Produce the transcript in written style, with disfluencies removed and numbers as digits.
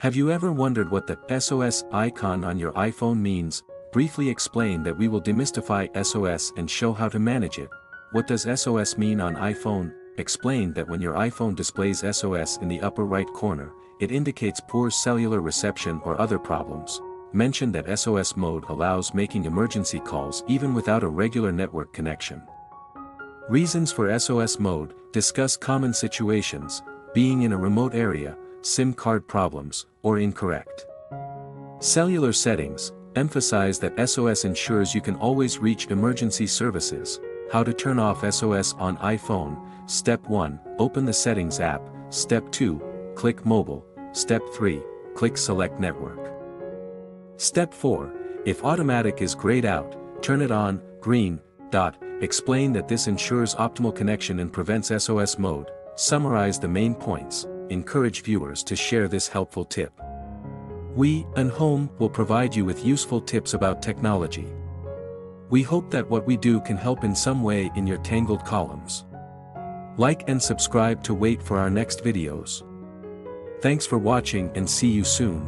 Have you ever wondered what the SOS icon on your iPhone means? Briefly explain that we will demystify SOS and show how to manage it. What does SOS mean on iPhone? Explain that when your iPhone displays SOS in the upper right corner, it indicates poor cellular reception or other problems. Mention that SOS mode allows making emergency calls even without a regular network connection. Reasons for SOS mode: discuss common situations, being in a remote area, SIM card problems, or incorrect cellular settings. Emphasize that SOS ensures you can always reach emergency services. How to turn off SOS on iPhone. Step 1, open the Settings app. Step 2, click Mobile. Step 3, click Select Network. Step 4, if automatic is grayed out, turn it on, green, dot. Explain that this ensures optimal connection and prevents SOS mode. Summarize the main points. Encourage viewers to share this helpful tip. We, AnHome, will provide you with useful tips about technology. We hope that what we do can help in some way in your tangled columns. Like and subscribe to wait for our next videos. Thanks for watching and see you soon.